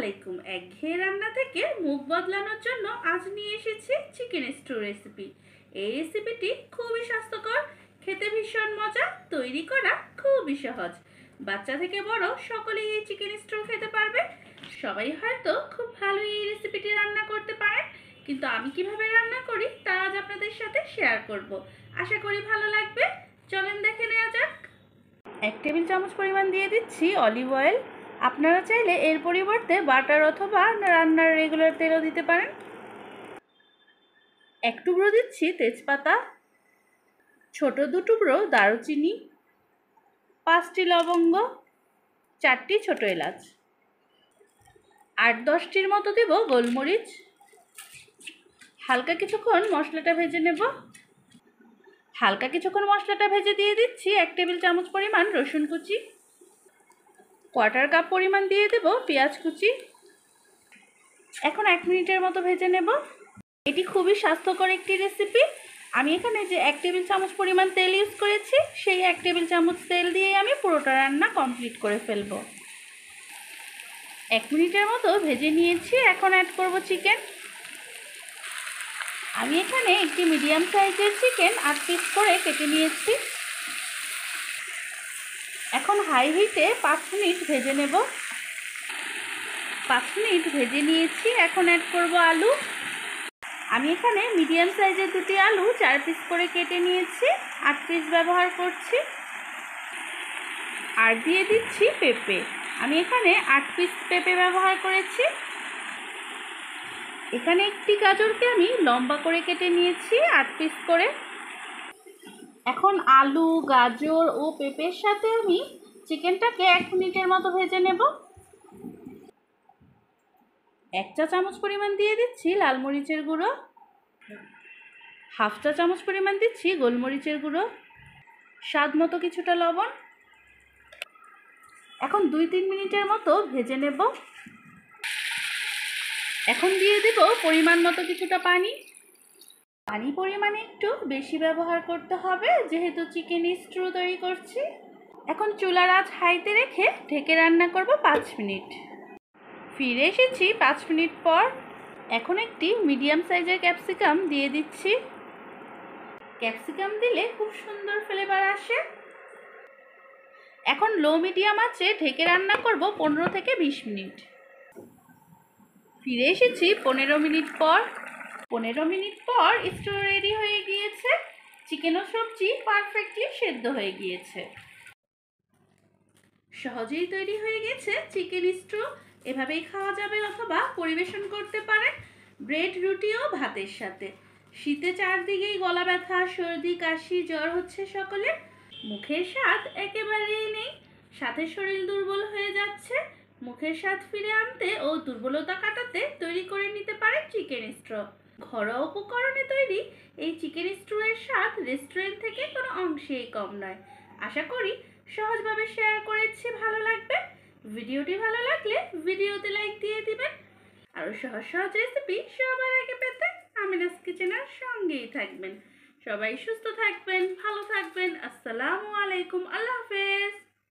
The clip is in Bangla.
আলাইকুম। একঘেয়ে রান্না থেকে মুখ বদলানোর জন্য আজ নিয়ে এসেছি চিকেন স্টু রেসিপি। এই রেসিপিটি খুবই স্বাস্থ্যকর, খেতে ভীষণ মজা, তৈরি করা খুবই সহজ। বাচ্চা থেকে বড় সকলেই এই চিকেন স্টু খেতে পারবে। সবাই হয়তো খুব ভালোই এই রেসিপিটি রান্না করতে পারে, কিন্তু আমি কিভাবে রান্না করি তা আজ আপনাদের সাথে শেয়ার করব। আশা করি ভালো লাগবে। চলেন দেখে নেওয়া যাক। 1 টেবিল চামচ পরিমাণ দিয়ে দিচ্ছি অলিভ অয়েল। আপনারা চাইলে এর পরিবর্তে বাটার অথবা রান্নার রেগুলার তেলও দিতে পারেন। 1 টুকরো দিচ্ছি তেজপাতা, ছোট 2 টুকরো দারুচিনি, 5টি লবঙ্গ, 4টি ছোট এলাচ, 8-10টির মতো দেব গোলমরিচ। হালকা কিছুক্ষণ মশলাটা ভেজে নেব। মশলাটা ভেজে দিয়ে দিচ্ছি 1 টেবিল চামচ পরিমাণ রসুন কুচি, 1/4 কাপ পরিমাণ দিয়ে দেব পেঁয়াজ কুচি। এখন 1 মিনিটের মতো ভেজে নেব। এটি খুবই স্বাস্থ্যকর একটি রেসিপি। আমি এখানে যে 1 টেবিল চামচ পরিমাণ তেল ইউজ করেছি, সেই 1 টেবিল চামচ তেল দিয়ে আমি পুরোটা রান্না কমপ্লিট করে ফেলব। 1 মিনিটের মতো ভেজে নিয়েছি। এখন অ্যাড করব চিকেন। আমি এখানে একটি মিডিয়াম সাইজের চিকেন 8 পিস করে কেটে নিয়েছি। এখন হাই হিটে 5 মিনিট ভেজে নেব। 5 মিনিট ভেজে নিয়েছি। এখন অ্যাড করব আলু। আমি এখানে মিডিয়াম সাইজের 2টি আলু 4 পিস করে কেটে নিয়েছি, 8 পিস ব্যবহার করছি। আর দিয়ে দিচ্ছি পেঁপে। আমি এখানে 8 পিস পেঁপে ব্যবহার করেছি। এখানে একটি গাজরকে আমি লম্বা করে কেটে নিয়েছি 8 পিস করে। এখন আলু, গাজর ও পেঁপের সাথে আমি চিকেনটাকে 1 মিনিটের মতো ভেজে নেব। 1 চা চামচ পরিমাণ দিয়ে দিচ্ছি লাল মরিচের গুঁড়ো, 1/2 চা চামচ পরিমাণ দিচ্ছি গোলমরিচের গুঁড়ো, স্বাদ মতো কিছুটা লবণ। এখন 2-3 মিনিটের মতো ভেজে নেব। এখন দিয়ে দেব পরিমাণ মতো কিছুটা পানি। পানি পরিমাণ একটু বেশি ব্যবহার করতে হবে, যেহেতু চিকেন স্টু তৈরি করছি। এখন চুলার আঁচ হাইতে রেখে ঢেকে রান্না করব 5 মিনিট। ফিরে এসেছি 5 মিনিট পর। এখন একটি মিডিয়াম সাইজের ক্যাপসিকাম দিয়ে দিচ্ছি। ক্যাপসিকাম দিলে খুব সুন্দর ফ্লেভার আসে। এখন লো মিডিয়াম আঁচে ঢেকে রান্না করব 15 থেকে 20 মিনিট। ফিরে এসেছি 15 মিনিট পর। 15 মিনিট পর স্টু রেডি হয়ে গিয়েছে। চিকেন ও সবজি পারফেক্টলি সেদ্ধ হয়ে গিয়েছে। সহজেই তৈরি হয়ে গেছে চিকেন স্টু। এভাবেই খাওয়া যাবে অথবা পরিবেশন করতে পারেন ব্রেড, রুটি ও ভাতের সাথে। শীতে চারদিকেই গলা ব্যথা, সর্দি, কাশি, জ্বর হচ্ছে সকলের। মুখের স্বাদ একেবারেই নেই, সাথে শরীর দুর্বল হয়ে যাচ্ছে। মুখের স্বাদ ফিরে আনতে ও দুর্বলতা কাটাতে তৈরি করে নিতে পারেন চিকেন স্টু। ঘরোয়া উপকরণে তৈরি এই চিকেন স্টু এর স্বাদ রেস্টুরেন্ট থেকে কোনো অংশেই কম নয়। আশা করি সহজভাবে শেয়ার করেছি, ভালো লাগবে। ভিডিওটি ভালো লাগলে ভিডিওতে লাইক দিয়ে দিবেন। আরও সহজ সহজ রেসিপি সবার আগে পেতে আমিনাস কিচেনের সঙ্গেই থাকবেন। সবাই সুস্থ থাকবেন, ভালো থাকবেন। আসসালামু আলাইকুম, আল্লাহ হাফেজ।